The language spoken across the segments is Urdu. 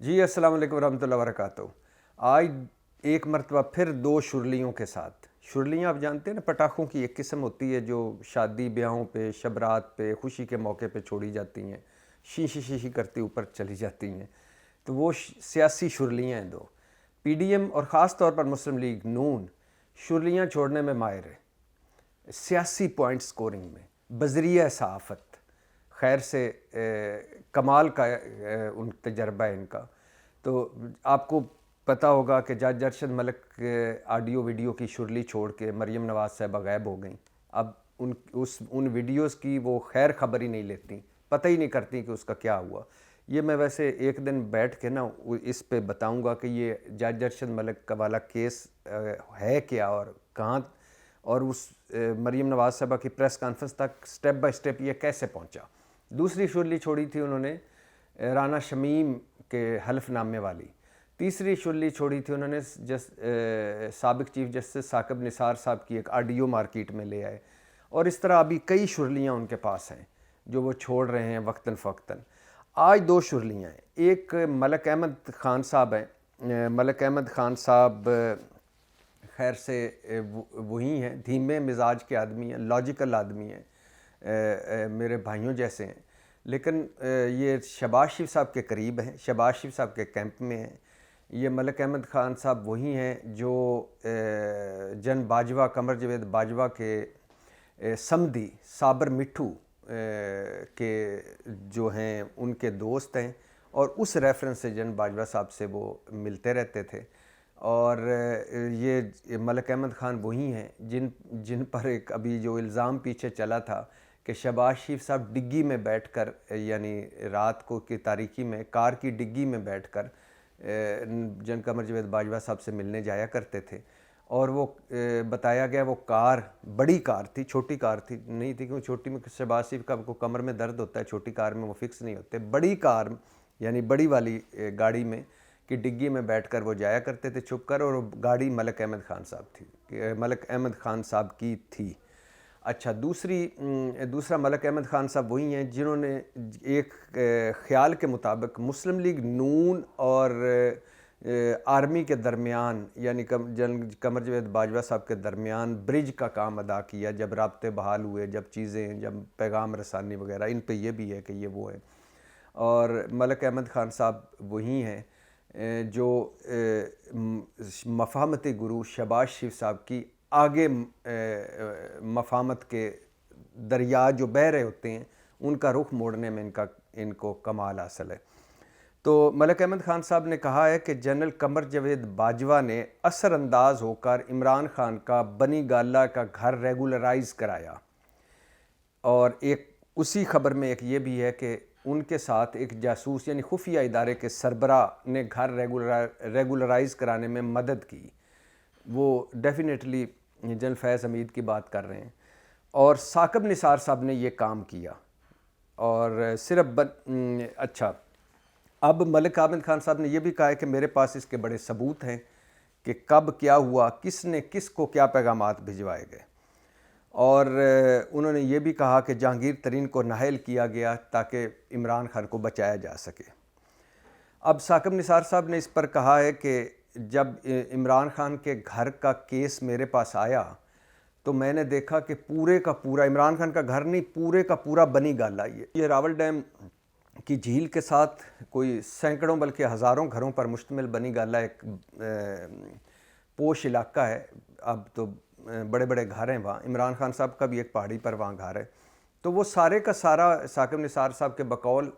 جی السلام علیکم ورحمۃ اللہ وبرکاتہ۔ آج ایک مرتبہ پھر دو شرلیوں کے ساتھ۔ شرلیاں آپ جانتے ہیں نا، پٹاخوں کی ایک قسم ہوتی ہے جو شادی بیاہوں پہ، شبرات پہ، خوشی کے موقع پہ چھوڑی جاتی ہیں، شیشی شیشی کرتی اوپر چلی جاتی ہیں۔ تو وہ سیاسی شرلیاں ہیں دو۔ پی ڈی ایم اور خاص طور پر مسلم لیگ نون شرلیاں چھوڑنے میں ماہر ہے، سیاسی پوائنٹ سکورنگ میں، بذریعہ صحافت۔ خیر سے کمال کا ان تجربہ ہے ان کا۔ تو آپ کو پتہ ہوگا کہ جج ارشد ملک آڈیو ویڈیو کی شرلی چھوڑ کے مریم نواز صاحبہ غائب ہو گئیں۔ اب ان ویڈیوز کی وہ خیر خبر ہی نہیں لیتی، پتہ ہی نہیں کرتی کہ اس کا کیا ہوا۔ یہ میں ویسے ایک دن بیٹھ کے نا اس پہ بتاؤں گا کہ یہ جج ارشد ملک کا والا کیس ہے کیا اور کہاں، اور اس مریم نواز صاحبہ کی پریس کانفرنس تک سٹیپ بائی سٹیپ یہ کیسے پہنچا۔ دوسری شرلی چھوڑی تھی انہوں نے رانا شمیم کے حلف نامے والی۔ تیسری شرلی چھوڑی تھی انہوں نے سابق چیف جسٹس ثاقب نثار صاحب کی ایک آڈیو مارکیٹ میں لے آئے، اور اس طرح ابھی کئی شرلیاں ان کے پاس ہیں جو وہ چھوڑ رہے ہیں وقتاً فوقتاً۔ آج دو شرلیاں ہیں، ایک ملک احمد خان صاحب ہیں۔ ملک احمد خان صاحب خیر سے وہی ہیں، دھیمے مزاج کے آدمی ہیں، لاجیکل آدمی ہیں، میرے بھائیوں جیسے ہیں، لیکن یہ شہباز شریف صاحب کے قریب ہیں، شہباز شریف صاحب کے کیمپ میں ہیں۔ یہ ملک احمد خان صاحب وہی ہیں جو جن باجوہ قمر جاوید باجوہ کے سمدھی صابر مٹھو کے جو ہیں ان کے دوست ہیں، اور اس ریفرنس سے جن باجوہ صاحب سے وہ ملتے رہتے تھے۔ اور یہ ملک احمد خان وہی ہیں جن پر ایک ابھی جو الزام پیچھے چلا تھا کہ شہباز شریف صاحب ڈگی میں بیٹھ کر، یعنی رات کو کی تاریکی میں کار کی ڈگی میں بیٹھ کر جن قمر جاوید باجوہ صاحب سے ملنے جایا کرتے تھے، اور وہ بتایا گیا وہ کار بڑی کار تھی، چھوٹی کار تھی نہیں تھی، کیونکہ چھوٹی میں شہباز شریف کا کو کمر میں درد ہوتا ہے، چھوٹی کار میں وہ فکس نہیں ہوتے، بڑی کار یعنی بڑی والی گاڑی میں کہ ڈگی میں بیٹھ کر وہ جایا کرتے تھے چھپ کر، اور وہ گاڑی ملک احمد خان صاحب تھی، ملک احمد خان صاحب کی تھی۔ اچھا، دوسرا ملک احمد خان صاحب وہی ہیں جنہوں نے ایک خیال کے مطابق مسلم لیگ نون اور آرمی کے درمیان، یعنی قمر جاوید باجوہ صاحب کے درمیان برج کا کام ادا کیا، جب رابطے بحال ہوئے، جب پیغام رسانی وغیرہ، ان پہ یہ بھی ہے کہ یہ وہ ہے۔ اور ملک احمد خان صاحب وہی ہیں جو مفاہمتی گرو شہباز شریف صاحب کی آگے مفاہمت کے دریا جو بہہ رہے ہوتے ہیں ان کا رخ موڑنے میں ان کو کمال حاصل ہے۔ تو ملک احمد خان صاحب نے کہا ہے کہ جنرل قمر جاوید باجوہ نے اثر انداز ہو کر عمران خان کا بنی گالہ کا گھر ریگولرائز کرایا، اور ایک اسی خبر میں ایک یہ بھی ہے کہ ان کے ساتھ ایک جاسوس یعنی خفیہ ادارے کے سربراہ نے گھر ریگولرائز کرانے میں مدد کی۔ وہ ڈیفینیٹلی جنرل فیض حمید کی بات کر رہے ہیں، اور ثاقب نثار صاحب نے یہ کام کیا۔ اور صرف اچھا، اب ملک احمد خان صاحب نے یہ بھی کہا ہے کہ میرے پاس اس کے بڑے ثبوت ہیں کہ کب کیا ہوا، کس نے کس کو کیا پیغامات بھجوائے گئے، اور انہوں نے یہ بھی کہا کہ جہانگیر ترین کو نااہل کیا گیا تاکہ عمران خان کو بچایا جا سکے۔ اب ثاقب نثار صاحب نے اس پر کہا ہے کہ جب عمران خان کے گھر کا کیس میرے پاس آیا تو میں نے دیکھا کہ پورے کا پورا عمران خان کا گھر نہیں، پورے کا پورا بنی گالہ یہ راول ڈیم کی جھیل کے ساتھ کوئی سینکڑوں بلکہ ہزاروں گھروں پر مشتمل بنی گالہ ایک پوش علاقہ ہے۔ اب تو بڑے بڑے گھر ہیں وہاں، عمران خان صاحب کا بھی ایک پہاڑی پر وہاں گھر ہے۔ تو وہ سارے کا سارا ثاقب نثار صاحب کے بقول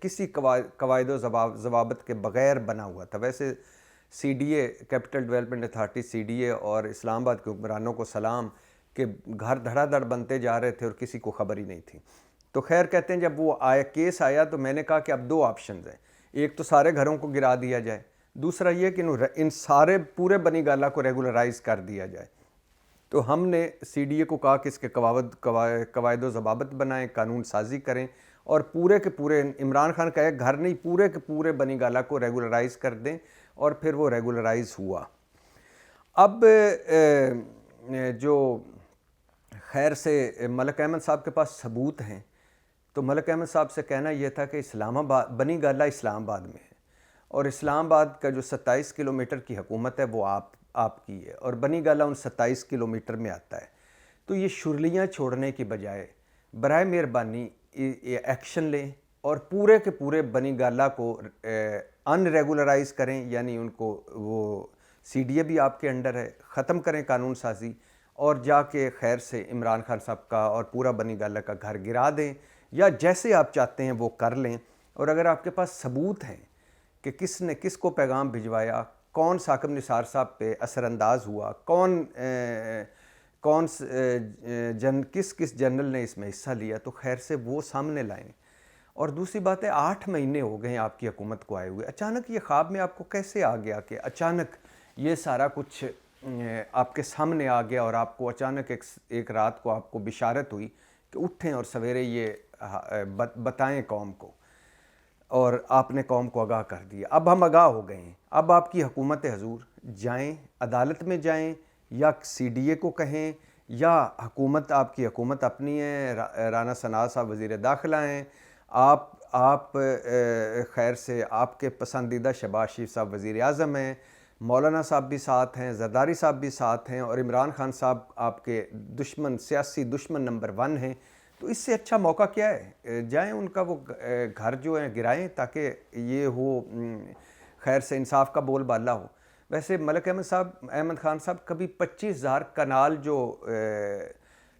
کسی قواعد و ضوابط کے بغیر بنا ہوا تھا۔ ویسے C D A, capital development authority C D A اور اسلام آباد کے حکمرانوں کو سلام کہ گھر دھڑا دھڑ بنتے جا رہے تھے اور کسی کو خبر ہی نہیں تھی۔ تو خیر کہتے ہیں جب وہ کیس آیا تو میں نے کہا کہ اب دو آپشنز ہیں، ایک تو سارے گھروں کو گرا دیا جائے، دوسرا یہ کہ ان سارے پورے بنی گالہ کو ریگولرائز کر دیا جائے۔ تو ہم نے سی ڈی اے کو کہا کہ اس کے قواعد و ضوابط بنائیں، قانون سازی کریں، اور پورے کے پورے عمران خان کا ایک گھر نہیں، پورے کے پورے بنی گالہ کو ریگولرائز کر دیں، اور پھر وہ ریگولرائز ہوا۔ اب جو خیر سے ملک احمد صاحب کے پاس ثبوت ہیں، تو ملک احمد صاحب سے کہنا یہ تھا کہ اسلام آباد، بنی گالہ اسلام آباد میں ہے، اور اسلام آباد کا جو 27 کلومیٹر کی حکومت ہے وہ آپ کی ہے، اور بنی گالہ ان 27 کلومیٹر میں آتا ہے۔ تو یہ شرلیاں چھوڑنے کی بجائے برائے مہربانی ایکشن لیں اور پورے کے پورے بنی گالہ کو ان ریگولرائز کریں، یعنی ان کو وہ سی ڈی اے بھی آپ کے انڈر ہے، ختم کریں قانون سازی، اور جا کے خیر سے عمران خان صاحب کا اور پورا بنی گالہ کا گھر گرا دیں، یا جیسے آپ چاہتے ہیں وہ کر لیں۔ اور اگر آپ کے پاس ثبوت ہیں کہ کس نے کس کو پیغام بھجوایا، کون ثاقب نثار صاحب پہ اثر انداز ہوا، کس جنرل نے اس میں حصہ لیا، تو خیر سے وہ سامنے لائیں۔ اور دوسری بات ہے، 8 مہینے ہو گئے ہیں آپ کی حکومت کو آئے ہوئے، اچانک یہ خواب میں آپ کو کیسے آ گیا کہ اچانک یہ سارا کچھ آپ کے سامنے آ گیا، اور آپ کو اچانک ایک رات کو آپ کو بشارت ہوئی کہ اٹھیں اور سویرے یہ بتائیں قوم کو، اور آپ نے قوم کو آگاہ کر دیا۔ اب ہم آگاہ ہو گئے ہیں، اب آپ کی حکومت ہے حضور، جائیں عدالت میں جائیں، یا سی ڈی اے کو کہیں، یا حکومت آپ کی حکومت اپنی ہے، رانا ثناء صاحب وزیر داخلہ ہیں، آپ خیر سے آپ کے پسندیدہ شہباز شریف صاحب وزیر اعظم ہیں، مولانا صاحب بھی ساتھ ہیں، زرداری صاحب بھی ساتھ ہیں، اور عمران خان صاحب آپ کے سیاسی دشمن نمبر 1 ہیں، تو اس سے اچھا موقع کیا ہے؟ جائیں ان کا وہ گھر جو ہے گرائیں، تاکہ یہ ہو خیر سے انصاف کا بول بالا ہو۔ ویسے ملک احمد خان صاحب کبھی 25,000 کنال جو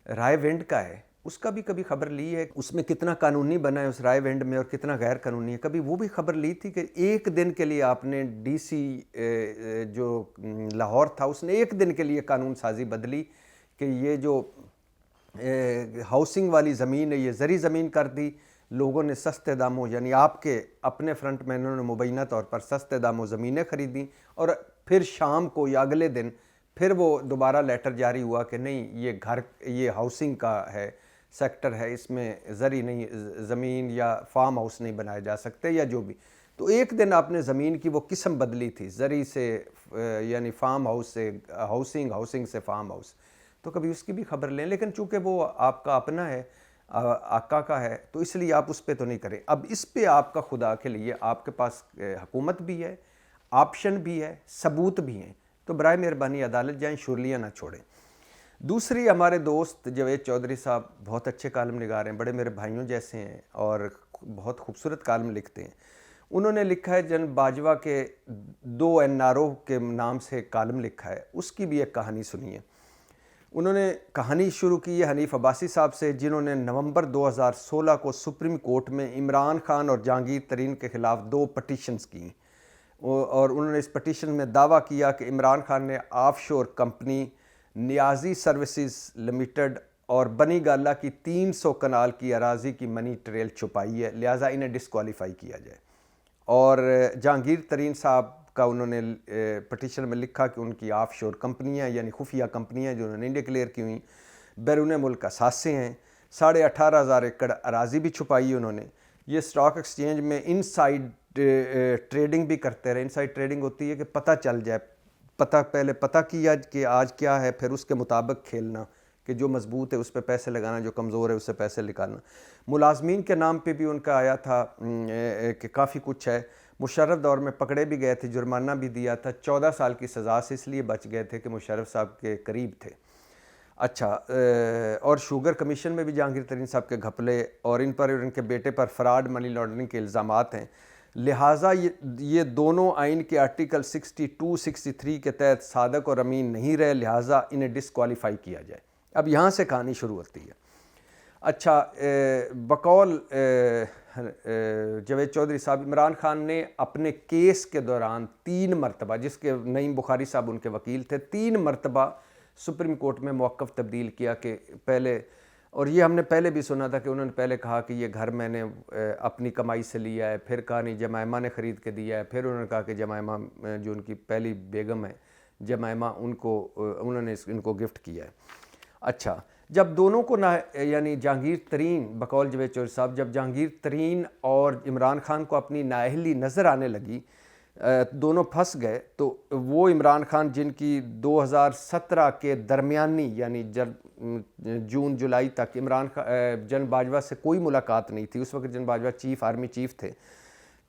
رائے ونڈ کا ہے اس کا بھی کبھی خبر لی ہے؟ اس میں کتنا قانونی بنا ہے اس رائے ونڈ میں، اور کتنا غیر قانونی ہے؟ کبھی وہ بھی خبر لی تھی کہ ایک دن کے لیے آپ نے ڈی سی جو لاہور تھا اس نے ایک دن کے لیے قانون سازی بدلی کہ یہ جو ہاؤسنگ والی زمین ہے یہ زرعی زمین کر دی، لوگوں نے سستے داموں، یعنی آپ کے اپنے فرنٹ مینوں نے مبینہ طور پر سستے داموں زمینیں خریدیں، اور پھر شام کو یا اگلے دن پھر وہ دوبارہ لیٹر جاری ہوا کہ نہیں، یہ ہاؤسنگ کا ہے سیکٹر ہے، اس میں زرعی نہیں زمین یا فارم ہاؤس نہیں بنائے جا سکتے، یا جو بھی۔ تو ایک دن آپ نے زمین کی وہ قسم بدلی تھی، زرعی سے یعنی فارم ہاؤس سے ہاؤسنگ سے فارم ہاؤس، تو کبھی اس کی بھی خبر لیں۔ لیکن چونکہ وہ آپ کا اپنا ہے، آقا کا ہے، تو اس لیے آپ اس پہ تو نہیں کریں۔ اب اس پہ آپ کا خدا کے لیے آپ کے پاس حکومت بھی ہے، آپشن بھی ہے، ثبوت بھی ہیں، تو برائے مہربانی عدالت جائیں، شرلیاں نہ چھوڑیں۔ دوسری، ہمارے دوست جاوید چودھری صاحب بہت اچھے کالم نگار ہیں، بڑے میرے بھائیوں جیسے ہیں، اور بہت خوبصورت کالم لکھتے ہیں۔ انہوں نے لکھا ہے جنرل باجوہ کے 2 NRO کے نام سے کالم لکھا ہے، اس کی بھی ایک کہانی سنیے۔ انہوں نے کہانی شروع کی ہے حنیف عباسی صاحب سے، جنہوں نے نومبر 2016 کو سپریم کورٹ میں عمران خان اور جہانگیر ترین کے خلاف 2 پٹیشنز کی، اور انہوں نے اس پٹیشن میں دعویٰ کیا کہ عمران خان نے آف شور کمپنی نیازی سروسز لمیٹڈ اور بنی گالہ کی 300 کنال کی اراضی کی منی ٹریل چھپائی ہے، لہٰذا انہیں ڈسکوالیفائی کیا جائے۔ اور جہانگیر ترین صاحب کا انہوں نے پٹیشن میں لکھا کہ ان کی آف شور کمپنیاں یعنی خفیہ کمپنیاں جو انہوں نے ڈکلیئر کی ہوئیں، بیرون ملک اثاثے ہیں، 18,500 ایکڑ اراضی بھی چھپائی انہوں نے۔ یہ اسٹاک ایکسچینج میں ان سائڈ ٹریڈنگ بھی کرتے رہے۔ ان سائڈ ٹریڈنگ ہوتی ہے کہ پتہ چل جائے، پہلے پتہ کیا کہ آج کیا ہے، پھر اس کے مطابق کھیلنا، کہ جو مضبوط ہے اس پہ پیسے لگانا، جو کمزور ہے اس سے پیسے نکالنا۔ ملازمین کے نام پہ بھی ان کا آیا تھا کہ کافی کچھ ہے۔ مشرف دور میں پکڑے بھی گئے تھے، جرمانہ بھی دیا تھا، 14 سال کی سزا سے اس لیے بچ گئے تھے کہ مشرف صاحب کے قریب تھے۔ اچھا، اور شوگر کمیشن میں بھی جہانگیر ترین صاحب کے گھپلے اور ان پر اور ان کے بیٹے پر فراڈ منی لانڈرنگ کے الزامات ہیں، لہٰذا یہ دونوں آئین کے آرٹیکل 62 63 کے تحت صادق اور امین نہیں رہے، لہٰذا انہیں ڈسکوالیفائی کیا جائے۔ اب یہاں سے کہانی شروع ہوتی ہے۔ اچھا، بقول جاوید چودھری صاحب، عمران خان نے اپنے کیس کے دوران 3 مرتبہ، جس کے نعیم بخاری صاحب ان کے وکیل تھے، 3 مرتبہ سپریم کورٹ میں موقف تبدیل کیا کہ پہلے، اور یہ ہم نے پہلے بھی سنا تھا کہ انہوں نے پہلے کہا کہ یہ گھر میں نے اپنی کمائی سے لیا ہے، پھر کہا نہیں جمائمہ نے خرید کے دیا ہے، پھر انہوں نے کہا کہ جمائمہ جو ان کی پہلی بیگم ہے جمائمہ انہوں نے ان کو گفٹ کیا ہے۔ اچھا، جب دونوں کو یعنی جہانگیر ترین بقول جاوید چودھری صاحب، جب جہانگیر ترین اور عمران خان کو اپنی نااہلی نظر آنے لگی، دونوں پھنس گئے، تو وہ عمران خان جن کی 2017 کے درمیانی یعنی جون جولائی تک جنرل باجوہ سے کوئی ملاقات نہیں تھی، اس وقت جنرل باجوہ آرمی چیف تھے،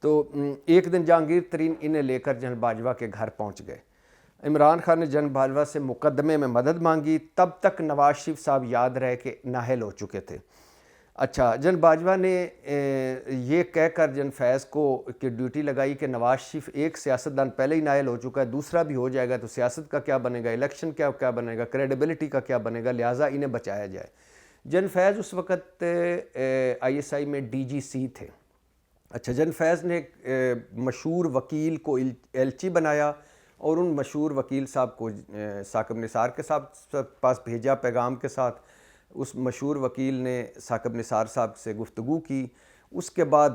تو ایک دن جہانگیر ترین انہیں لے کر جنرل باجوہ کے گھر پہنچ گئے۔ عمران خان نے جنرل باجوہ سے مقدمے میں مدد مانگی، تب تک نواز شریف صاحب یاد رہے کہ نااہل ہو چکے تھے۔ اچھا، جنرل باجوہ نے یہ کہہ کر جنرل فیض کو کہ ڈیوٹی لگائی کہ نواز شریف ایک سیاستدان پہلے ہی نااہل ہو چکا ہے، دوسرا بھی ہو جائے گا تو سیاست کا کیا بنے گا، الیکشن کیا بنے گا، کریڈیبلٹی کا کیا بنے گا، لہٰذا انہیں بچایا جائے۔ جنرل فیض اس وقت آئی ایس آئی میں ڈی جی سی تھے۔ اچھا، جنرل فیض نے مشہور وکیل کو ایلچی بنایا اور ان مشہور وکیل صاحب کو ثاقب نثار کے پاس بھیجا پیغام کے ساتھ۔ اس مشہور وکیل نے ثاقب نثار صاحب سے گفتگو کی۔ اس کے بعد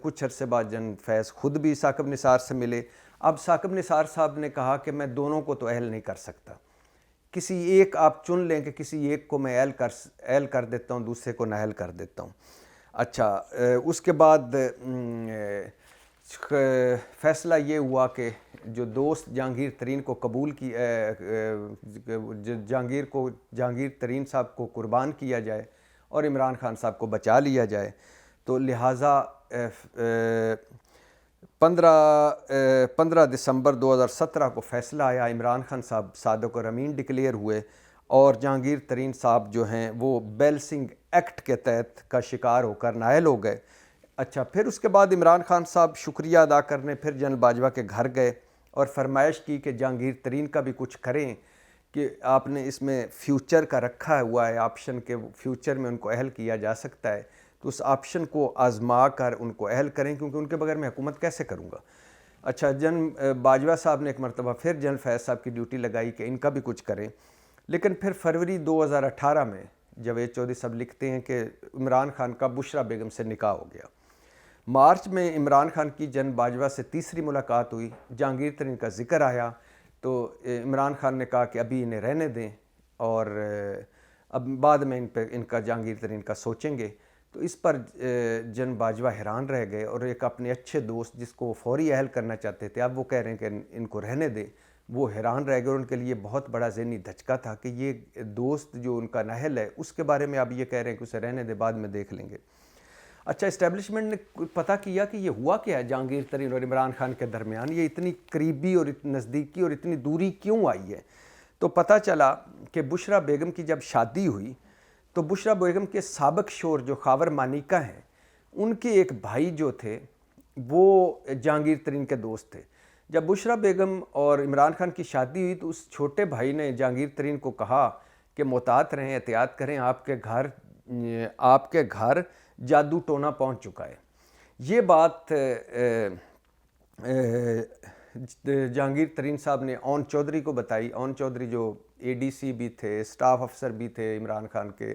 کچھ عرصے بعد جنرل فیض خود بھی ثاقب نثار سے ملے۔ اب ثاقب نثار صاحب نے کہا کہ میں دونوں کو تو اہل نہیں کر سکتا، کسی ایک آپ چن لیں کہ کسی ایک کو میں اہل کر دیتا ہوں، دوسرے کو نااہل کر دیتا ہوں۔ اچھا، اس کے بعد فیصلہ یہ ہوا کہ جو دوست جہانگیر ترین کو قبول کی، جہانگیر ترین صاحب کو قربان کیا جائے اور عمران خان صاحب کو بچا لیا جائے، تو لہٰذا 15 دسمبر 2017 کو فیصلہ آیا، عمران خان صاحب صادق اور امین ڈکلیئر ہوئے اور جہانگیر ترین صاحب جو ہیں وہ بیلسنگ ایکٹ کے تحت کا شکار ہو کر نااہل ہو گئے۔ اچھا، پھر اس کے بعد عمران خان صاحب شکریہ ادا کرنے پھر جنرل باجوہ کے گھر گئے اور فرمائش کی کہ جہانگیر ترین کا بھی کچھ کریں، کہ آپ نے اس میں فیوچر کا رکھا ہوا ہے آپشن کے فیوچر میں ان کو اہل کیا جا سکتا ہے، تو اس آپشن کو آزما کر ان کو اہل کریں، کیونکہ ان کے بغیر میں حکومت کیسے کروں گا۔ اچھا، جنرل باجوہ صاحب نے ایک مرتبہ پھر جنرل فیض صاحب کی ڈیوٹی لگائی کہ ان کا بھی کچھ کریں، لیکن پھر فروری 2018 میں جاوید چودھری صاحب لکھتے ہیں کہ عمران خان کا بشرا بیگم سے نکاح ہو گیا۔ مارچ میں عمران خان کی جنرل باجوہ سے تیسری ملاقات ہوئی، جہانگیر ترین کا ذکر آیا تو عمران خان نے کہا کہ ابھی انہیں رہنے دیں اور اب بعد میں ان کا جہانگیر ترین کا سوچیں گے۔ تو اس پر جنرل باجوہ حیران رہ گئے اور ایک اپنے اچھے دوست جس کو وہ فوری اہل کرنا چاہتے تھے، اب وہ کہہ رہے ہیں کہ ان کو رہنے دیں، وہ حیران رہ گئے اور ان کے لیے بہت بڑا ذہنی دھچکا تھا کہ یہ دوست جو ان کا نااہل ہے اس کے بارے میں اب یہ کہہ رہے ہیں کہ اسے رہنے دے، بعد میں دیکھ لیں گے۔ اچھا، اسٹیبلشمنٹ نے پتہ کیا کہ یہ ہوا کیا ہے جہانگیر ترین اور عمران خان کے درمیان، یہ اتنی قریبی اور اتنی نزدیکی اور اتنی دوری کیوں آئی ہے؟ تو پتہ چلا کہ بشرا بیگم کی جب شادی ہوئی تو بشرا بیگم کے سابق شوہر جو خاور مانیکا ہیں، ان کے ایک بھائی جو تھے وہ جہانگیر ترین کے دوست تھے۔ جب بشرا بیگم اور عمران خان کی شادی ہوئی تو اس چھوٹے بھائی نے جہانگیر ترین کو کہا کہ محتاط رہیں، احتیاط کریں، آپ کے گھر جادو ٹونا پہنچ چکا ہے۔ یہ بات جہانگیر ترین صاحب نے اون چودھری کو بتائی۔ اون چودھری جو اے ڈی سی بھی تھے، سٹاف افسر بھی تھے عمران خان کے،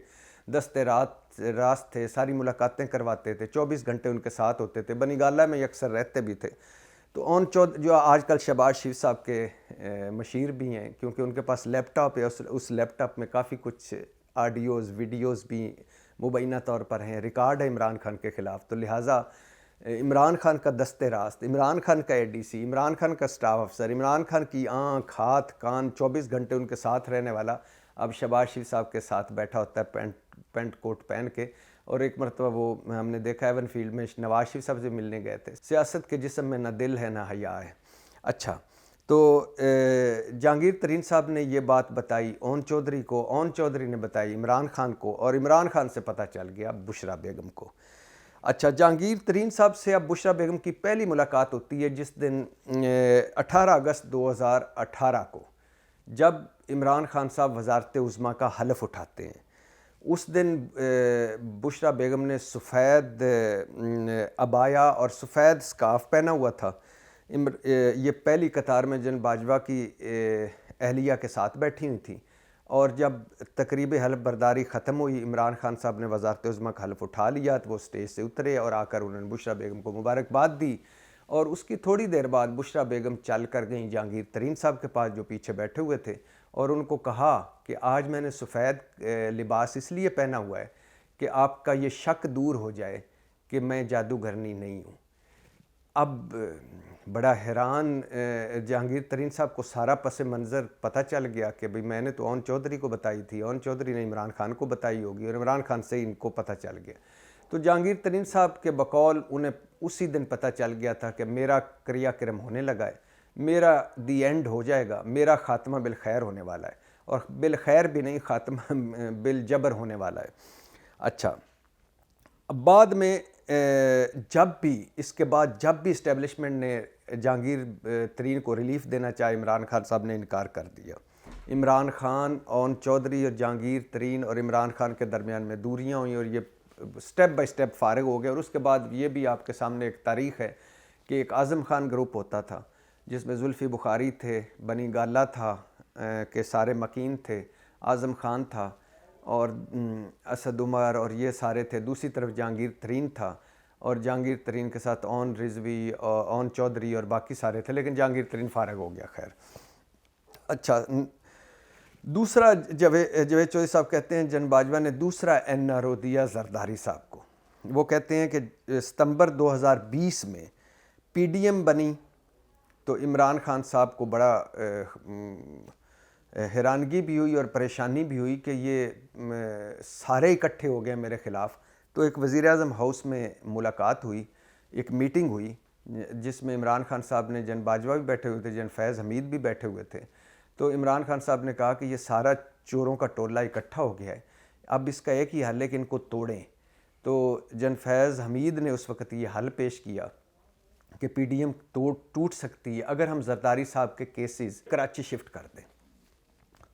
دستے راست تھے، ساری ملاقاتیں کرواتے تھے، 24 گھنٹے ان کے ساتھ ہوتے تھے، بنی گالہ میں اکثر رہتے بھی تھے۔ تو اون چودھری جو آج کل شہباز شریف صاحب کے مشیر بھی ہیں، کیونکہ ان کے پاس لیپ ٹاپ ہے، اس لیپ ٹاپ میں کافی کچھ آڈیوز ویڈیوز بھی مبینہ طور پر ہیں، ریکارڈ ہے عمران خان کے خلاف، تو لہٰذا عمران خان کا دستے راست، عمران خان کا اے ڈی سی، عمران خان کا سٹاف افسر، عمران خان کی آنکھ ہاتھ کان 24 گھنٹے ان کے ساتھ رہنے والا اب شہباز شریف صاحب کے ساتھ بیٹھا ہوتا ہے پینٹ کوٹ پہن کے۔ اور ایک مرتبہ وہ ہم نے دیکھا ایون فیلڈ میں نواز شریف صاحب سے ملنے گئے تھے۔ سیاست کے جسم میں نہ دل ہے نہ حیا ہے۔ اچھا، تو جہانگیر ترین صاحب نے یہ بات بتائی اون چودھری کو، اون چودھری نے بتائی عمران خان کو، اور عمران خان سے پتہ چل گیا بشرا بیگم کو۔ اچھا، جہانگیر ترین صاحب سے اب بشرا بیگم کی پہلی ملاقات ہوتی ہے جس دن 18 اگست 2018 کو، جب عمران خان صاحب وزارت عظمیٰ کا حلف اٹھاتے ہیں۔ اس دن بشرا بیگم نے سفید عبایا اور سفید سکارف پہنا ہوا تھا۔ یہ پہلی قطار میں جنرل باجوہ کی اہلیہ کے ساتھ بیٹھی ہوئی تھیں، اور جب تقریب حلف برداری ختم ہوئی، عمران خان صاحب نے وزارت عظمیٰ کا حلف اٹھا لیا تو وہ اسٹیج سے اترے اور آ کر انہوں نے بشرا بیگم کو مبارکباد دی، اور اس کی تھوڑی دیر بعد بشرا بیگم چل کر گئیں جہانگیر ترین صاحب کے پاس جو پیچھے بیٹھے ہوئے تھے، اور ان کو کہا کہ آج میں نے سفید لباس اس لیے پہنا ہوا ہے کہ آپ کا یہ شک دور ہو جائے کہ میں جادوگرنی نہیں ہوں۔ اب بڑا حیران جہانگیر ترین صاحب کو سارا پس منظر پتہ چل گیا کہ بھئی میں نے تو اون چودھری کو بتائی تھی، اون چودھری نے عمران خان کو بتائی ہوگی، اور عمران خان سے ان کو پتہ چل گیا۔ تو جہانگیر ترین صاحب کے بقول انہیں اسی دن پتہ چل گیا تھا کہ میرا کریا کرم ہونے لگا ہے، میرا دی اینڈ ہو جائے گا، میرا خاتمہ بالخیر ہونے والا ہے، اور بالخیر بھی نہیں، خاتمہ بالجبر ہونے والا ہے۔ اچھا، بعد میں جب بھی اس کے بعد جب بھی اسٹیبلشمنٹ نے جہانگیر ترین کو ریلیف دینا چاہے، عمران خان صاحب نے انکار کر دیا۔ عمران خان، اون چودھری اور جہانگیر ترین اور عمران خان کے درمیان میں دوریاں ہوئیں، اور یہ سٹیپ بائی سٹیپ فارغ ہو گئے۔ اور اس کے بعد یہ بھی آپ کے سامنے ایک تاریخ ہے کہ ایک اعظم خان گروپ ہوتا تھا جس میں زلفی بخاری تھے، بنی گالا تھا کہ سارے مکین تھے، اعظم خان تھا اور اسد عمر اور یہ سارے تھے، دوسری طرف جہانگیر ترین تھا، اور جہانگیر ترین کے ساتھ اون رضوی اور اون چودھری اور باقی سارے تھے، لیکن جہانگیر ترین فارغ ہو گیا۔ خیر، اچھا، دوسرا جاوید چودھری صاحب کہتے ہیں جن باجوہ نے دوسرا این آر او دیا زرداری صاحب کو۔ وہ کہتے ہیں کہ ستمبر 2020 میں پی ڈی ایم بنی تو عمران خان صاحب کو بڑا حیرانگی بھی ہوئی اور پریشانی بھی ہوئی کہ یہ سارے اکٹھے ہو گئے میرے خلاف۔ تو ایک وزیر اعظم ہاؤس میں ملاقات ہوئی، ایک میٹنگ ہوئی جس میں عمران خان صاحب نے، جن باجوہ بھی بیٹھے ہوئے تھے، جن فیض حمید بھی بیٹھے ہوئے تھے۔ تو عمران خان صاحب نے کہا کہ یہ سارا چوروں کا ٹولہ اکٹھا ہو گیا ہے، اب اس کا ایک ہی حل ہے کہ ان کو توڑیں۔ تو جن فیض حمید نے اس وقت یہ حل پیش کیا کہ پی ڈی ایم ٹوٹ سکتی ہے اگر ہم زرداری صاحب کے کیسز کراچی شفٹ کر دیں۔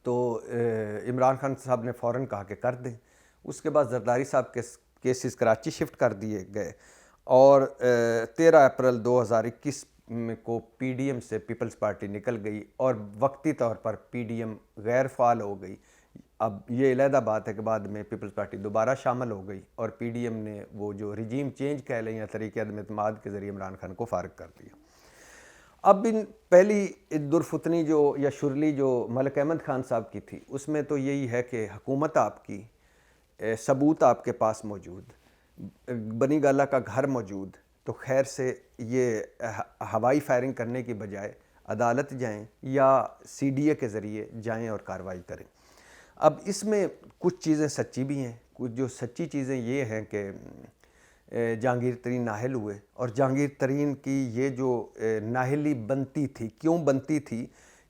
تو عمران خان صاحب نے فوراً کہا کہ کر دیں۔ اس کے بعد زرداری صاحب کے کیسز کراچی شفٹ کر دیے گئے، اور 13 اپریل 2021 کو پی ڈی ایم سے پیپلز پارٹی نکل گئی، اور وقتی طور پر پی ڈی ایم غیر فعال ہو گئی۔ اب یہ علیحدہ بات ہے کہ بعد میں پیپلز پارٹی دوبارہ شامل ہو گئی، اور پی ڈی ایم نے وہ جو رجیم چینج کہہ لیں یا طریقہ عدم اعتماد کے ذریعے عمران خان کو فارغ کر دیا۔ اب ان پہلی درفتنی جو یا شرلی جو ملک احمد خان صاحب کی تھی، اس میں تو یہی ہے کہ حکومت آپ کی، ثبوت آپ کے پاس موجود، بنی گالا کا گھر موجود، تو خیر سے یہ ہوائی فائرنگ کرنے کی بجائے عدالت جائیں یا سی ڈی اے کے ذریعے جائیں اور کارروائی کریں۔ اب اس میں کچھ چیزیں سچی بھی ہیں، کچھ جو سچی چیزیں یہ ہیں کہ جہانگیر ترین نااہل ہوئے، اور جہانگیر ترین کی یہ جو نااہلی بنتی تھی، کیوں بنتی تھی؟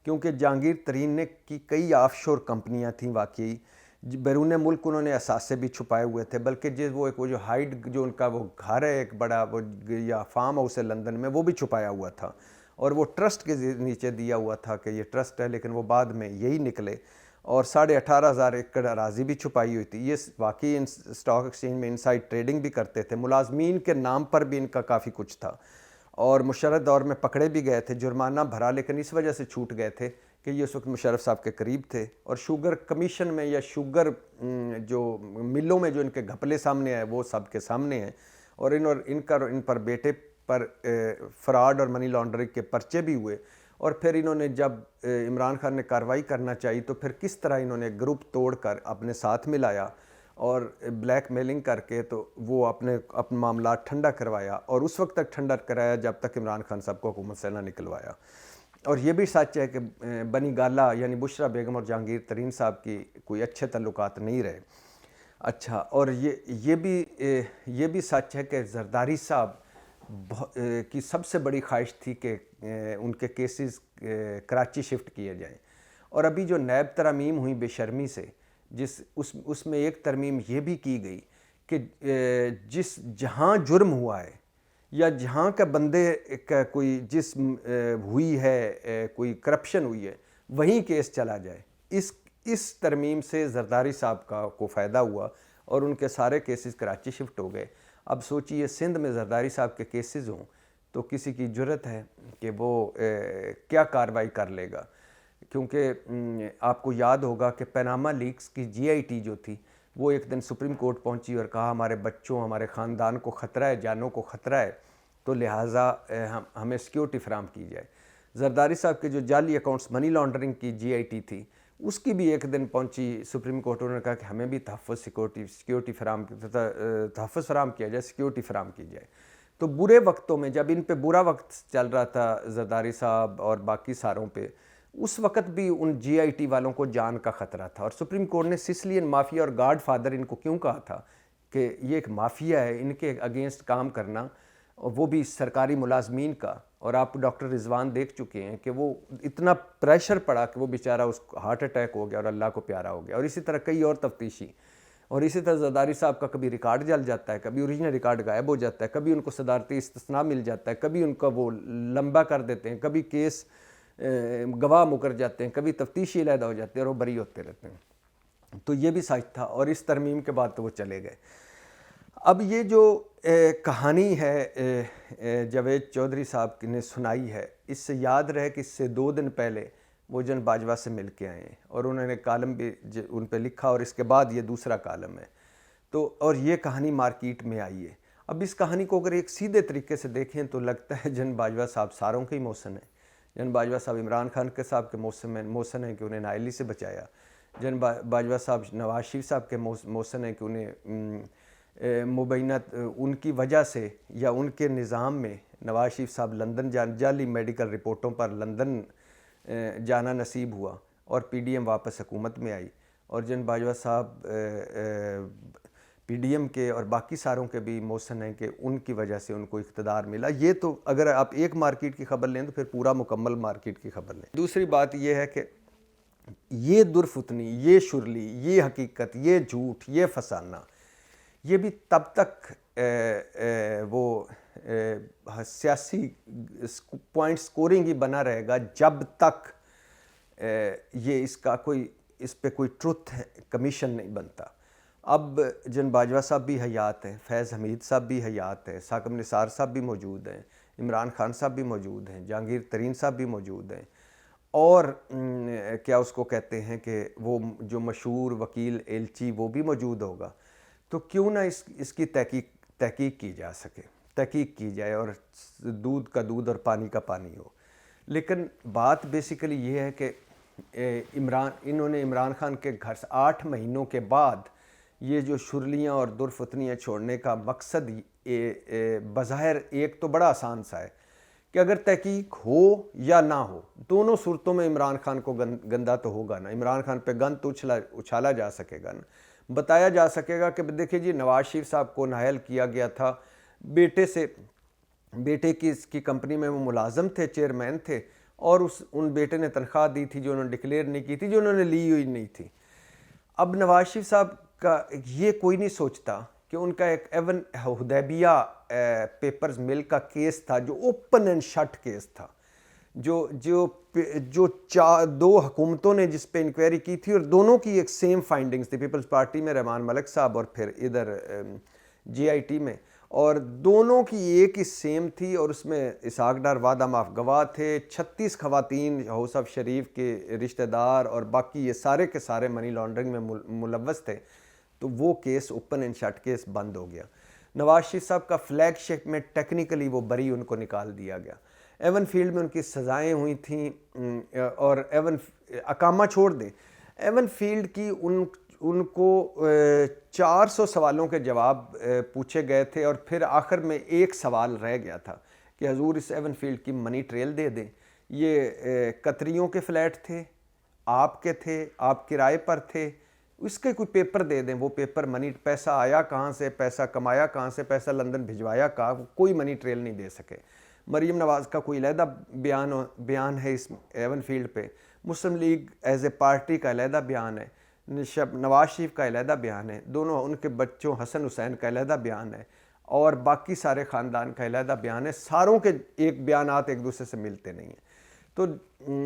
کیونکہ جہانگیر ترین نے کی کئی آف شور کمپنیاں تھیں واقعی، بیرون ملک انہوں نے اثاثے بھی چھپائے ہوئے تھے، بلکہ وہ جو ہائیڈ جو ان کا وہ گھر ہے ایک بڑا وہ یا فارم ہاؤس ہے لندن میں، وہ بھی چھپایا ہوا تھا، اور وہ ٹرسٹ کے نیچے دیا ہوا تھا کہ یہ ٹرسٹ ہے، لیکن وہ بعد میں یہی نکلے۔ اور 18,500 ایکڑ اراضی بھی چھپائی ہوئی تھی۔ یہ واقعی اسٹاک ایکسچینج میں انسائڈ ٹریڈنگ بھی کرتے تھے، ملازمین کے نام پر بھی ان کا کافی کچھ تھا، اور مشرف دور میں پکڑے بھی گئے تھے، جرمانہ بھرا، لیکن اس وجہ سے چھوٹ گئے تھے کہ یہ اس وقت مشرف صاحب کے قریب تھے، اور شوگر کمیشن میں یا شوگر جو ملوں میں جو ان کے گھپلے سامنے آئے وہ سب کے سامنے ہیں، اور ان پر بیٹے پر فراڈ اور منی لانڈرنگ کے پرچے بھی ہوئے۔ اور پھر انہوں نے جب عمران خان نے کارروائی کرنا چاہی تو پھر کس طرح انہوں نے گروپ توڑ کر اپنے ساتھ ملایا اور بلیک میلنگ کر کے تو وہ اپنے معاملات ٹھنڈا کروایا، اور اس وقت تک ٹھنڈا کرایا جب تک عمران خان صاحب کو حکومت سے نہ نکلوایا۔ اور یہ بھی سچ ہے کہ بنی گالا یعنی بشرا بیگم اور جہانگیر ترین صاحب کی کوئی اچھے تعلقات نہیں رہے۔ اچھا، اور یہ بھی سچ ہے کہ زرداری صاحب کی سب سے بڑی خواہش تھی کہ ان کے کیسز کراچی شفٹ کیے جائیں، اور ابھی جو نیب ترامیم ہوئی بے شرمی سے، اس میں ایک ترمیم یہ بھی کی گئی کہ جہاں جرم ہوا ہے یا جہاں کا بندے کا کوئی جسم ہوئی ہے، کوئی کرپشن ہوئی ہے، وہیں کیس چلا جائے۔ اس ترمیم سے زرداری صاحب کو فائدہ ہوا اور ان کے سارے کیسز کراچی شفٹ ہو گئے۔ اب سوچئے سندھ میں زرداری صاحب کے کیسز ہوں تو کسی کی جرت ہے کہ وہ کیا کارروائی کر لے گا، کیونکہ آپ کو یاد ہوگا کہ پیناما لیکس کی جی آئی ٹی جو تھی وہ ایک دن سپریم کورٹ پہنچی اور کہا ہمارے بچوں، ہمارے خاندان کو خطرہ ہے، جانوں کو خطرہ ہے، تو لہٰذا ہمیں سیکیورٹی فراہم کی جائے۔ زرداری صاحب کے جو جعلی اکاؤنٹس منی لانڈرنگ کی جی آئی ٹی تھی، اس کی بھی ایک دن پہنچی سپریم کورٹ، انہوں نے کہا کہ ہمیں بھی سیکیورٹی تحفظ فراہم کیا جائے، سیکیورٹی فراہم کی جائے۔ تو برے وقتوں میں جب ان پہ برا وقت چل رہا تھا زرداری صاحب اور باقی ساروں پہ، اس وقت بھی ان جی آئی ٹی والوں کو جان کا خطرہ تھا، اور سپریم کورٹ نے سسلین مافیا اور گاڈ فادر ان کو کیوں کہا تھا کہ یہ ایک مافیا ہے ان کے اگینسٹ کام کرنا، اور وہ بھی سرکاری ملازمین کا. اور آپ ڈاکٹر رضوان دیکھ چکے ہیں کہ وہ اتنا پریشر پڑا کہ وہ بیچارہ اس کو ہارٹ اٹیک ہو گیا اور اللہ کو پیارا ہو گیا. اور اسی طرح کئی اور تفتیشی، اور اسی طرح زرداری صاحب کا کبھی ریکارڈ جل جاتا ہے، کبھی اوریجنل ریکارڈ غائب ہو جاتا ہے، کبھی ان کو صدارتی استثناء مل جاتا ہے، کبھی ان کا وہ لمبا کر دیتے ہیں، کبھی کیس گواہ مکر جاتے ہیں، کبھی تفتیشی علیحدہ ہو جاتے ہیں اور وہ بری ہوتے رہتے ہیں. تو یہ بھی سچ تھا، اور اس ترمیم کے بعد تو وہ چلے گئے. اب یہ جو کہانی ہے جاوید چودھری صاحب نے سنائی ہے، اس سے یاد رہے کہ اس سے 2 دن پہلے وہ جن باجوہ سے مل کے آئے ہیں، اور انہوں نے کالم بھی ان پہ لکھا، اور اس کے بعد یہ دوسرا کالم ہے. تو اور یہ کہانی مارکیٹ میں آئی ہے. اب اس کہانی کو اگر ایک سیدھے طریقے سے دیکھیں تو لگتا ہے جن باجوہ صاحب ساروں کے ہی محسن ہیں. جن باجوہ صاحب عمران خان کے صاحب کے محسن ہیں کہ انہیں نااہلی سے بچایا. جن باجوہ صاحب نواز شریف صاحب کے محسن ہیں کہ انہیں مبینہ ان کی وجہ سے یا ان کے نظام میں نواز شریف صاحب لندن جعلی میڈیکل رپورٹوں پر لندن جانا نصیب ہوا اور پی ڈی ایم واپس حکومت میں آئی. اور جن باجوہ صاحب پی ڈی ایم کے اور باقی ساروں کے بھی محسن ہیں کہ ان کی وجہ سے ان کو اقتدار ملا. یہ تو اگر آپ ایک مارکیٹ کی خبر لیں تو پھر پورا مکمل مارکیٹ کی خبر لیں. دوسری بات یہ ہے کہ یہ درفتنی، یہ شرلی، یہ حقیقت، یہ جھوٹ، یہ فسانہ، یہ بھی تب تک وہ سیاسی پوائنٹ سکورنگ ہی بنا رہے گا جب تک یہ اس پہ کوئی ٹروتھ کمیشن نہیں بنتا. اب جن باجوہ صاحب بھی حیات ہیں، فیض حمید صاحب بھی حیات ہیں، ثاقب نثار صاحب بھی موجود ہیں، عمران خان صاحب بھی موجود ہیں، جہانگیر ترین صاحب بھی موجود ہیں، اور کیا اس کو کہتے ہیں کہ وہ جو مشہور وکیل ایلچی وہ بھی موجود ہوگا. تو کیوں نہ اس کی تحقیق کی جا سکے، تحقیق کی جائے اور دودھ کا دودھ اور پانی کا پانی ہو. لیکن بات بیسیکلی یہ ہے کہ انہوں نے عمران خان کے گھر سے 8 مہینوں کے بعد یہ جو شرلیاں اور درفتنیاں چھوڑنے کا مقصد بظاہر ایک تو بڑا آسان سا ہے کہ اگر تحقیق ہو یا نہ ہو، دونوں صورتوں میں عمران خان کو گندہ تو ہوگا نا. عمران خان پہ گند تو اچھالا جا سکے گا نا، بتایا جا سکے گا کہ دیکھیں جی نواز شریف صاحب کو نااہل کیا گیا تھا بیٹے کی اس کی کمپنی میں وہ ملازم تھے، چیئرمین تھے، اور ان بیٹے نے تنخواہ دی تھی جو انہوں نے ڈکلیئر نہیں کی تھی، جو انہوں نے لی ہوئی نہیں تھی. اب نواز شریف صاحب کا یہ کوئی نہیں سوچتا کہ ان کا ایک ایون حدیبیہ پیپرز مل کا کیس تھا جو اوپن اینڈ شٹ کیس تھا، جو 2 حکومتوں نے جس پہ انکوائری کی تھی، اور دونوں کی ایک سیم فائنڈنگز تھی، پیپلز پارٹی میں رحمان ملک صاحب اور پھر ادھر جے آئی ٹی میں، اور دونوں کی ایک ہی سیم تھی. اور اس میں اسحاق ڈار وعدہ معاف گواہ تھے، 36 خواتین ہاؤس آف شریف کے رشتہ دار اور باقی یہ سارے کے سارے منی لانڈرنگ میں ملوث تھے. تو وہ case open and shut case بند ہو گیا. نواز شریف صاحب کا فلیگ شپ میں ٹیکنیکلی وہ بری ان کو نکال دیا گیا. ایون فیلڈ میں ان کی سزائیں ہوئی تھیں، اور اقامہ چھوڑ دیں، ایون فیلڈ کی ان کو 400 سوالوں کے جواب پوچھے گئے تھے، اور پھر آخر میں ایک سوال رہ گیا تھا کہ حضور اس ایون فیلڈ کی منی ٹریل دے دیں. یہ قطریوں کے فلیٹ تھے، آپ کے تھے، آپ کرائے پر تھے، اس کے کوئی پیپر دے دیں. وہ پیپر منی پیسہ آیا کہاں سے، پیسہ کمایا کہاں سے، پیسہ لندن بھجوایا کہاں، کوئی منی ٹریل نہیں دے سکے. مریم نواز کا کوئی علیحدہ بیان ہے اس ایون فیلڈ پہ، مسلم لیگ ایز اے پارٹی کا علیحدہ بیان ہے، نواز شریف کا علیحدہ بیان ہے، دونوں ان کے بچوں حسن حسین کا علیحدہ بیان ہے، اور باقی سارے خاندان کا علیحدہ بیان ہے. ساروں کے ایک بیانات ایک دوسرے سے ملتے نہیں ہیں. تو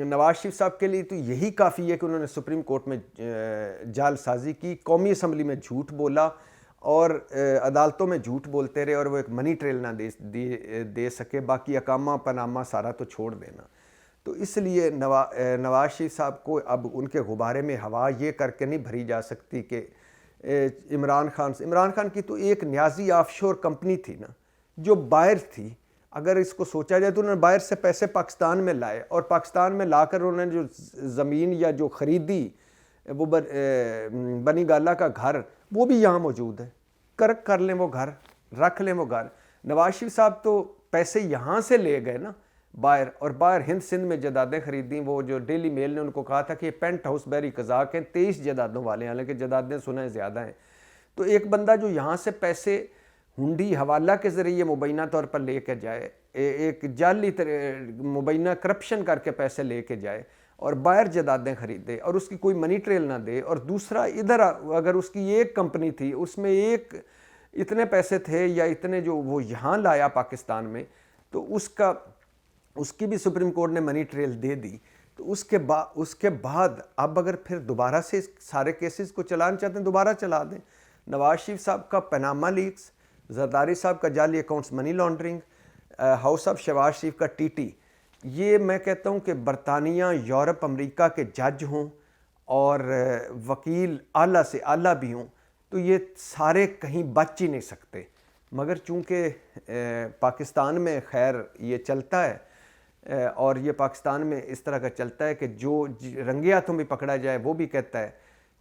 نواز شریف صاحب کے لیے تو یہی کافی ہے کہ انہوں نے سپریم کورٹ میں جعل سازی کی، قومی اسمبلی میں جھوٹ بولا، اور عدالتوں میں جھوٹ بولتے رہے، اور وہ ایک منی ٹریل نہ دے سکے. باقی اقامہ پانامہ سارا تو چھوڑ دینا. تو اس لیے نواز شریف صاحب کو اب ان کے غبارے میں ہوا یہ کر کے نہیں بھری جا سکتی کہ عمران خان کی تو ایک نیازی آف شور کمپنی تھی نا جو باہر تھی. اگر اس کو سوچا جائے تو انہوں نے باہر سے پیسے پاکستان میں لائے، اور پاکستان میں لا کر انہوں نے جو زمین یا جو خریدی وہ بنی گالا کا گھر وہ بھی یہاں موجود ہے. کر لیں وہ گھر، رکھ لیں وہ گھر. نواز شریف صاحب تو پیسے یہاں سے لے گئے نا باہر، اور باہر ہند سندھ میں جائیدادیں خریدیں. وہ جو ڈیلی میل نے ان کو کہا تھا کہ یہ پینٹ ہاؤس بحری قزاق ہیں، 23 جائیدادوں والے ہیں، حالانکہ جائیدادیں سنیں زیادہ ہیں. تو ایک بندہ جو یہاں سے پیسے ہنڈی حوالہ کے ذریعے مبینہ طور پر لے کے جائے، ایک جعلی مبینہ کرپشن کر کے پیسے لے کے جائے اور باہر جائیدادیں خریدے اور اس کی کوئی منی ٹریل نہ دے، اور دوسرا ادھر اگر اس کی ایک کمپنی تھی اس میں ایک اتنے پیسے تھے یا اتنے جو وہ یہاں لایا پاکستان میں، تو اس کی بھی سپریم کورٹ نے منی ٹریل دے دی. تو اس کے بعد اب اگر پھر دوبارہ سے سارے کیسز کو چلانا چاہتے ہیں دوبارہ چلا دیں. نواز شریف صاحب کا پاناما لیکس، زرداری صاحب کا جعلی accounts money laundering, house of Shehbaz Sharif کا ٹی ٹی، یہ میں کہتا ہوں کہ برطانیہ، یورپ، امریکہ کے جج ہوں اور وکیل اعلیٰ سے اعلیٰ بھی ہوں تو یہ سارے کہیں بچ ہی نہیں سکتے. مگر چونکہ پاکستان میں خیر یہ چلتا ہے اور یہ پاکستان میں اس طرح کا چلتا ہے کہ جو رنگے ہاتھوں بھی پکڑا جائے وہ بھی کہتا ہے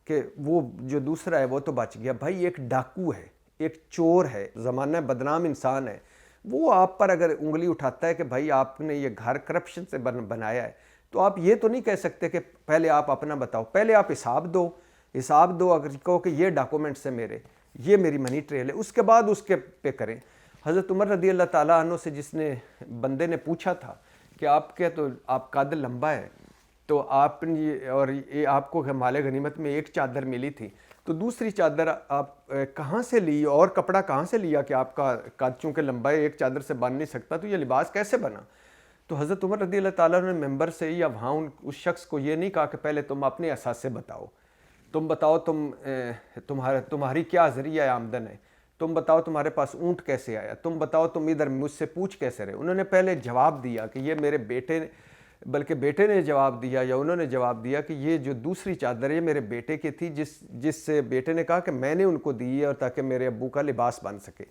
کہ وہ جو دوسرا ہے وہ تو بچ گیا. بھائی ایک ڈاکو ہے، ایک چور ہے، زمانہ بدنام انسان ہے، وہ آپ پر اگر انگلی اٹھاتا ہے کہ بھائی آپ نے یہ گھر کرپشن سے بنایا ہے، تو آپ یہ تو نہیں کہہ سکتے کہ پہلے آپ اپنا بتاؤ، پہلے آپ حساب دو اگر کہو کہ یہ ڈاکومنٹس ہے میرے، یہ میری منی ٹریل ہے، اس کے بعد اس کے پہ کریں. حضرت عمر رضی اللہ تعالیٰ عنہ سے جس نے بندے نے پوچھا تھا کہ آپ کے تو آپ قد لمبا ہے تو آپ نے اور یہ آپ کو مال غنیمت میں ایک چادر ملی تھی تو دوسری چادر آپ کہاں سے لی اور کپڑا کہاں سے لیا کہ آپ کا قد چونکہ لمبا ہے ایک چادر سے بن نہیں سکتا تو یہ لباس کیسے بنا؟ تو حضرت عمر رضی اللہ تعالیٰ نے ممبر سے یا وہاں اس شخص کو یہ نہیں کہا کہ پہلے تم اپنے اثاثے بتاؤ، تم بتاؤ تمہاری کیا ذریعہ آمدن ہے، تم بتاؤ تمہارے پاس اونٹ کیسے آیا، تم بتاؤ تم ادھر مجھ سے پوچھ کیسے رہے. انہوں نے پہلے جواب دیا کہ یہ میرے بیٹے نے جواب دیا یا انہوں نے جواب دیا کہ یہ جو دوسری چادر ہے میرے بیٹے کی تھی جس سے بیٹے نے کہا کہ میں نے ان کو دی ہے اور تاکہ میرے ابو کا لباس بن سکے.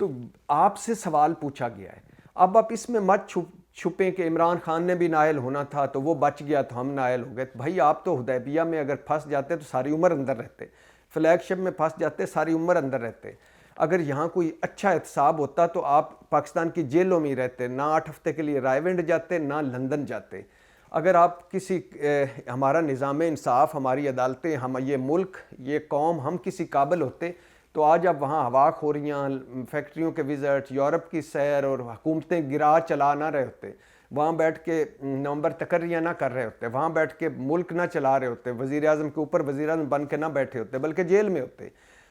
تو آپ سے سوال پوچھا گیا ہے. اب آپ اس میں مت چھپیں کہ عمران خان نے بھی نائل ہونا تھا تو وہ بچ گیا تو ہم نائل ہو گئے. بھائی آپ تو حدیبیہ میں اگر پھنس جاتے تو ساری عمر اندر رہتے، فلیگ شپ میں پھنس جاتے ساری عمر اندر رہتے. اگر یہاں کوئی اچھا احتساب ہوتا تو آپ پاکستان کی جیلوں میں ہی رہتے، نہ 8 ہفتے کے لیے رائے ونڈ جاتے نہ لندن جاتے. اگر آپ ہمارا نظام انصاف، ہماری عدالتیں، یہ ملک، یہ قوم، ہم کسی قابل ہوتے تو آج آپ وہاں ہوا خوریاں، فیکٹریوں کے وزٹ، یورپ کی سیر اور حکومتیں گرا چلا نہ رہے ہوتے، وہاں بیٹھ کے نومبر تقرریاں نہ کر رہے ہوتے، وہاں بیٹھ کے ملک نہ چلا رہے ہوتے، وزیر اعظم کے اوپر وزیر اعظم بن کے نہ بیٹھے ہوتے بلکہ جیل میں ہوتے.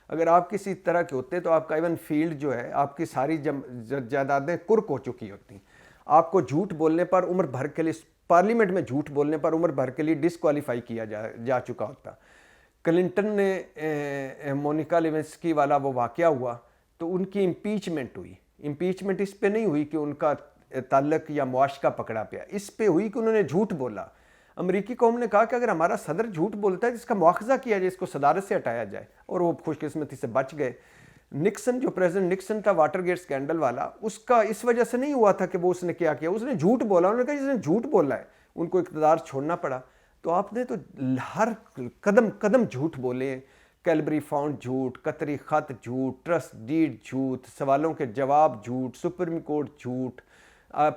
اگر آپ کسی طرح کے ہوتے تو آپ کا ایون فیلڈ جو ہے آپ کی ساری جائیدادیں کرک ہو چکی ہوتی. آپ کو جھوٹ بولنے پر عمر بھر کے لیے پارلیمنٹ میں جھوٹ بولنے پر عمر بھر کے لیے ڈسکوالیفائی کیا جا چکا ہوتا. کلنٹن نے مونیکا لیونسکی والا وہ واقعہ ہوا تو ان کی امپیچمنٹ ہوئی. امپیچمنٹ اس پہ نہیں ہوئی کہ ان کا تعلق یا مواشقہ پکڑا پیا، اس پہ ہوئی کہ انہوں نے جھوٹ بولا. امریکی قوم نے کہا کہ اگر ہمارا صدر جھوٹ بولتا ہے جس کا مواخذہ کیا جائے، اس کو صدارت سے ہٹایا جائے، اور وہ خوش قسمتی سے بچ گئے. نکسن جو پریزیڈنٹ نکسن تھا واٹر گیٹ سکینڈل والا، اس کا اس وجہ سے نہیں ہوا تھا کہ وہ اس نے کیا اس نے جھوٹ بولا. انہوں نے کہا جس نے جھوٹ بولا ہے ان کو اقتدار چھوڑنا پڑا. تو آپ نے تو ہر قدم قدم جھوٹ بولے، کیلبری فاؤنڈ جھوٹ، قطری خط جھوٹ، ٹرسٹ ڈیڈ جھوٹ، سوالوں کے جواب جھوٹ، سپریم کورٹ جھوٹ،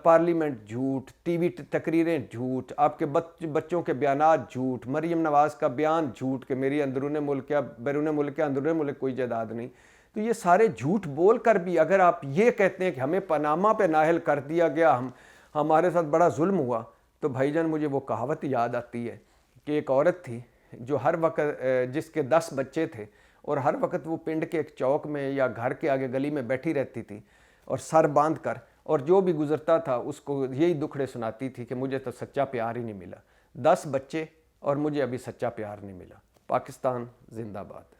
پارلیمنٹ جھوٹ، ٹی وی تقریریں جھوٹ، آپ کے بچوں کے بیانات جھوٹ، مریم نواز کا بیان جھوٹ کہ میری اندرون ملک یا بیرون ملک یا اندرون ملک کوئی جائیداد نہیں. تو یہ سارے جھوٹ بول کر بھی اگر آپ یہ کہتے ہیں کہ ہمیں پاناما پہ نااہل کر دیا گیا، ہمارے ساتھ بڑا ظلم ہوا، تو بھائی جان مجھے وہ کہاوت یاد آتی ہے کہ ایک عورت تھی جو ہر وقت جس کے 10 بچے تھے اور ہر وقت وہ پنڈ کے ایک چوک میں یا گھر کے آگے گلی میں بیٹھی رہتی تھی اور سر باندھ کر، اور جو بھی گزرتا تھا اس کو یہی دکھڑے سناتی تھی کہ مجھے تو سچا پیار ہی نہیں ملا، 10 بچے اور مجھے ابھی سچا پیار نہیں ملا. پاکستان زندہ باد.